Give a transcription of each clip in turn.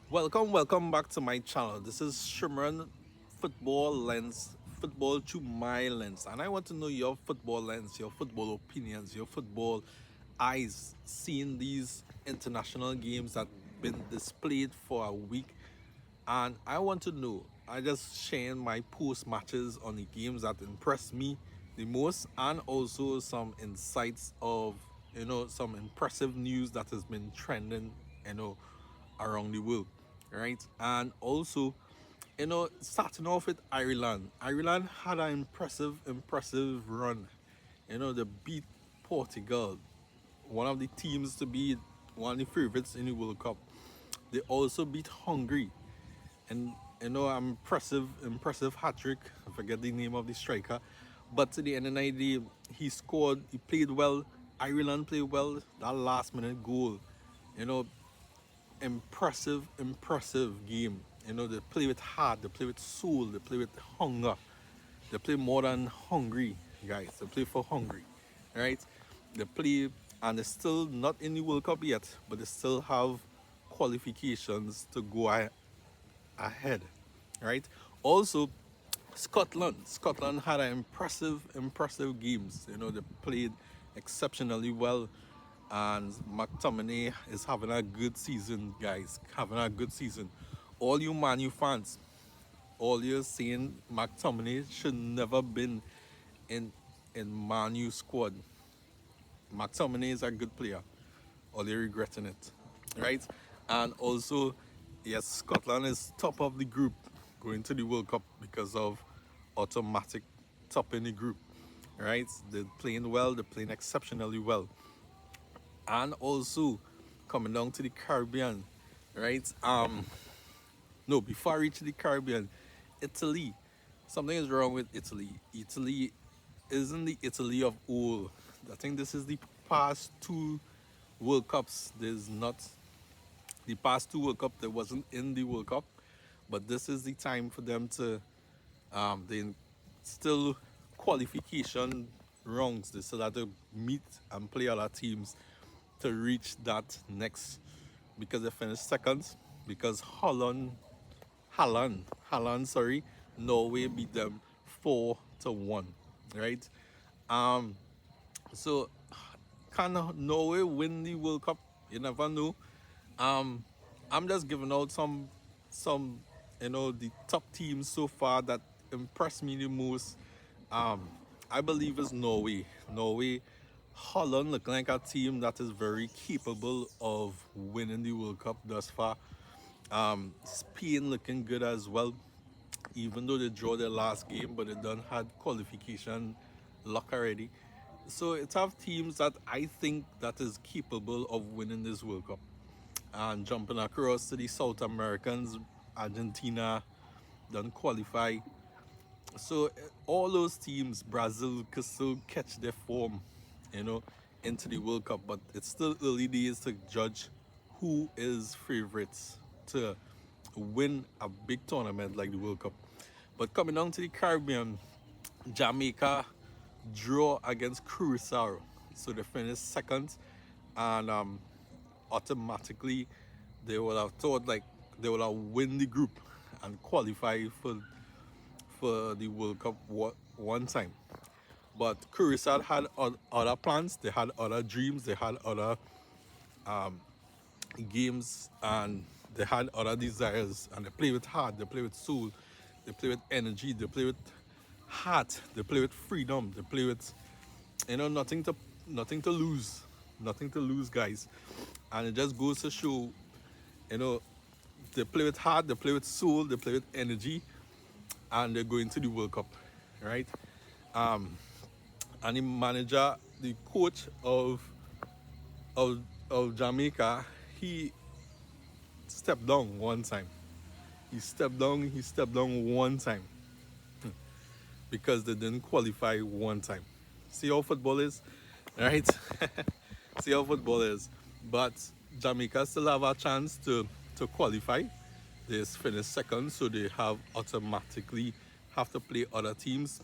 Welcome back to my channel. This is Shimron Football Lens, Football Through My Lens, and I want to know your football lens, your football opinions, your football eyes, seeing these international games that been displayed for a week, and I want to know. I just sharing my post matches on the games that impressed me the most, and also some insights of some impressive news that has been trending, around the world, right? And also, starting off with Ireland. Ireland had an impressive run. They beat Portugal, one of the teams to be one of the favorites in the World Cup. They also beat Hungary, and impressive hat trick. I forget the name of the striker, but to the end of the day, he scored. He played well. Ireland played well. That last minute goal, you know, impressive game. They play with heart, they play with soul, they play with hunger. They play more than hungry, guys. They play for hungry, right? They play, and they're still not in the World Cup yet, but they still have qualifications to go ahead, right? Also, Scotland had an impressive games. They played exceptionally well, and McTominay is having a good season, guys. Having a good season. All you Man U fans, all you're saying McTominay should never been in Man U squad. McTominay is a good player. All you're regretting it, right? And also, yes, Scotland is top of the group going to the World Cup because of automatic top in the group, right? They're playing well. They're playing exceptionally well. And also coming down to the Caribbean, right? No, before I reach the Caribbean, Italy. Something is wrong with Italy. Italy isn't the Italy of old. I think this is the past two World Cups. There's not the past two World Cup that wasn't in the World Cup, but this is the time for them to they still qualification rounds. They still have to meet and play other teams to reach that next, because they finished second, because Holland, sorry, Norway beat them 4-1, right? Um, so can Norway win the World Cup? You never know. Um, I'm just giving out some the top teams so far that impressed me the most. Um, I believe is Norway. Holland looking like a team that is very capable of winning the World Cup thus far. Spain looking good as well, even though they draw their last game, but they done had qualification luck already. So it's have teams that I think that is capable of winning this World Cup. And jumping across to the South Americans, Argentina done qualify. So all those teams, Brazil could still catch their form, you know, into the World Cup. But it's still early days to judge who is favorites to win a big tournament like the World Cup. But coming down to the Caribbean, Jamaica draw against Curacao, so they finished second, and automatically they would have thought like they would have win the group and qualify for the World Cup one time. But Curacao had other plans, they had other dreams, they had other games, and they had other desires, and they play with heart, they play with soul, they play with energy, they play with heart, they play with freedom, they play with nothing to lose, nothing to lose, guys. And it just goes to show, you know, they play with heart, they play with soul, they play with energy, and they're going to the World Cup, right? And the manager, the coach of of Jamaica, he stepped down one time. He stepped down one time because they didn't qualify one time. See how football is, right? See how football is. But Jamaica still have a chance to qualify. They finished second, so they have automatically have to play other teams,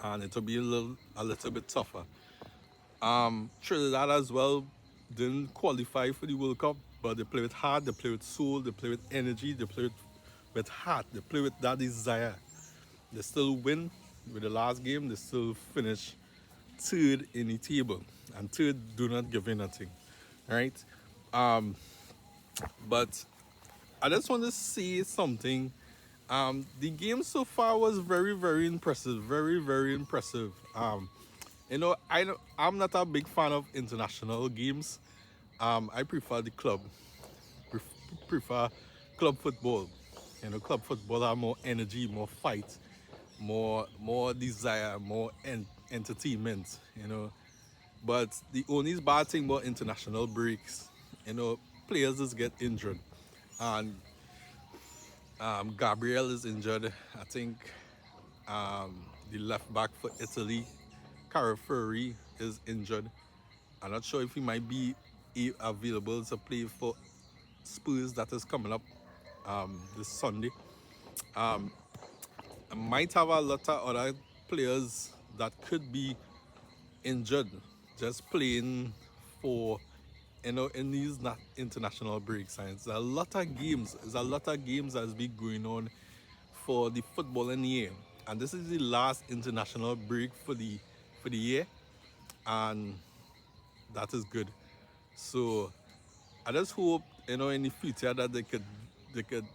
and it'll be a little bit tougher. Trinidad as well didn't qualify for the World Cup, but they play with heart, they play with soul, they play with energy, they play with heart, they play with that desire. They still win with the last game, they still finish third in the table. And third do not give you nothing. Right? But I just want to say something. The game so far was very, very impressive. Very, very impressive. I'm not a big fan of international games. I prefer the club. Prefer club football. Club football have more energy, more fight, more desire, more entertainment. But the only bad thing about international breaks, players just get injured, and Gabriel is injured. I think the left back for Italy, Carafuri, is injured. I'm not sure if he might be available to play for Spurs that is coming up this Sunday. I might have a lot of other players that could be injured just playing for in these not international breaks. And it's a lot of games. There's a lot of games that's been going on for the football in the year. And this is the last international break for the year, and that is good. So I just hope in the future that they could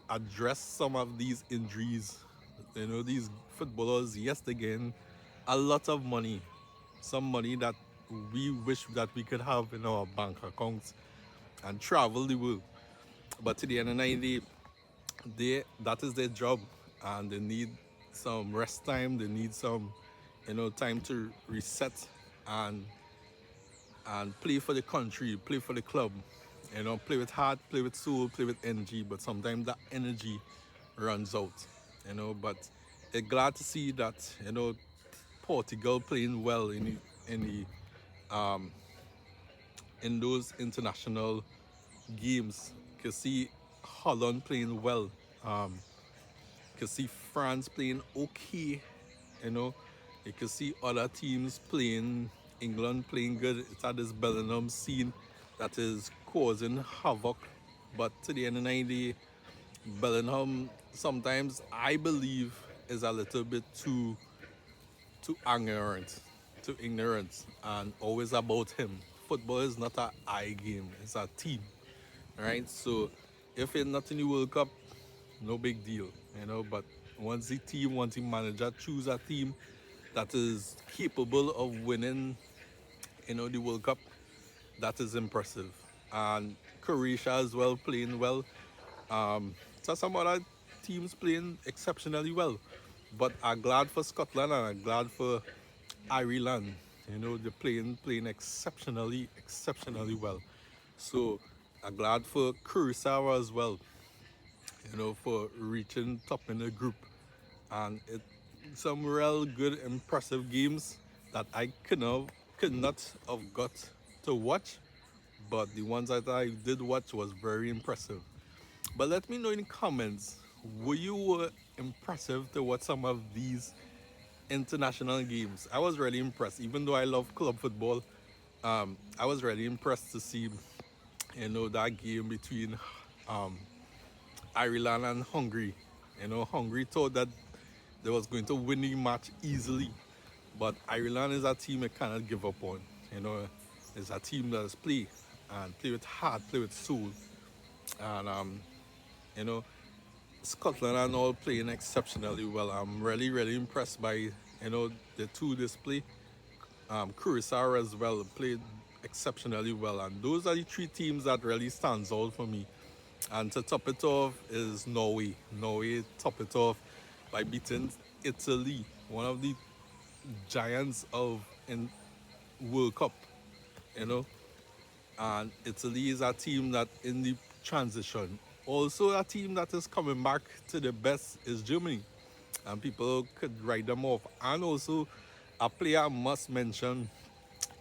address some of these injuries. These footballers, yes, they gain a lot of money, some money that we wish that we could have in our bank accounts and travel the world. But to the end of the day, that is their job, and they need some rest time. They need some, time to reset and play for the country, play for the club. Play with heart, play with soul, play with energy. But sometimes that energy runs out. But glad to see that Portugal playing well in those international games. You can see Holland playing well. You can see France playing okay. You know, you can see other teams playing. England playing good. It's at this Bellingham scene that is causing havoc. But to the end of the day, Bellingham sometimes I believe is a little bit too ignorant, and always about him. Football is not an I game; it's a team, right? So if it's not in the World Cup, no big deal, But once the manager choose a team that is capable of winning, the World Cup, that is impressive. And Croatia as well playing well. So some other teams playing exceptionally well. But I'm glad for Scotland and I'm glad for Ireland. They're playing exceptionally well. So I'm glad for Curacao as well, for reaching top in the group. And some real good, impressive games that I could not have got to watch, but the ones that I did watch was very impressive. But let me know in the comments, were you impressive to watch some of these international games? I was really impressed, even though I love club football. I was really impressed to see, that game between um, Ireland and Hungary. Hungary thought that they was going to win the match easily, but Ireland is a team I cannot give up on. It's a team that has play and play with heart, play with soul, and you know, Scotland are all playing exceptionally well. I'm really impressed by the two display. Curacao as well played exceptionally well, and those are the three teams that really stands out for me. And to top it off is Norway. Norway top it off by beating Italy, one of the giants of in World Cup. You know, and Italy is a team that in the transition. Also, a team that is coming back to the best is Germany, and people could write them off. And also, a player I must mention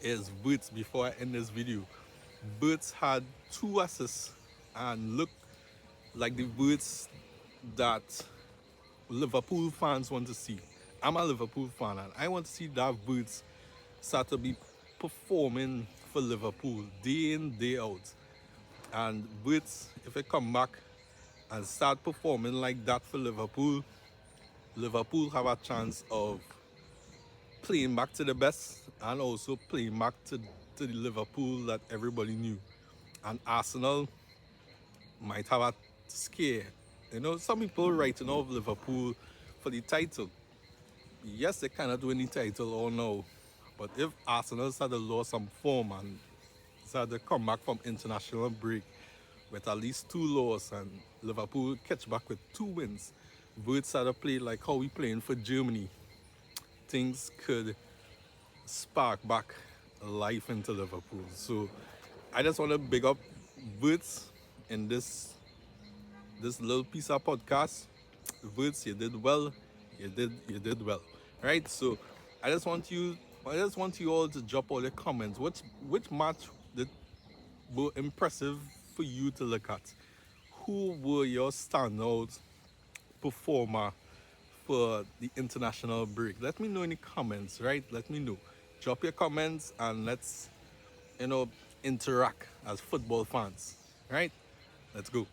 is Writz before I end this video. Writz had 2 assists and look like the Writz that Liverpool fans want to see. I'm a Liverpool fan and I want to see that Writz start to be performing for Liverpool day in, day out. And Writz, if they come back and start performing like that for Liverpool, Liverpool have a chance of playing back to the best and also playing back to the Liverpool that everybody knew. And Arsenal might have a scare. You know, some people writing off Liverpool for the title. Yes, they cannot win the title or no. But if Arsenal had to lose some form and had to come back from international break with at least 2 losses and Liverpool catch back with 2 wins, Writz had to play like how we playing for Germany, things could spark back life into Liverpool. So I just want to big up Writz in this little piece of podcast. Writz, you did well. You did well. Right? So I just want you all to drop all your comments. Which match did were impressive for you to look at? Who were your standout performer for the international break? Let me know in the comments, right? Let me know. Drop your comments and let's, you know, interact as football fans, right? Let's go.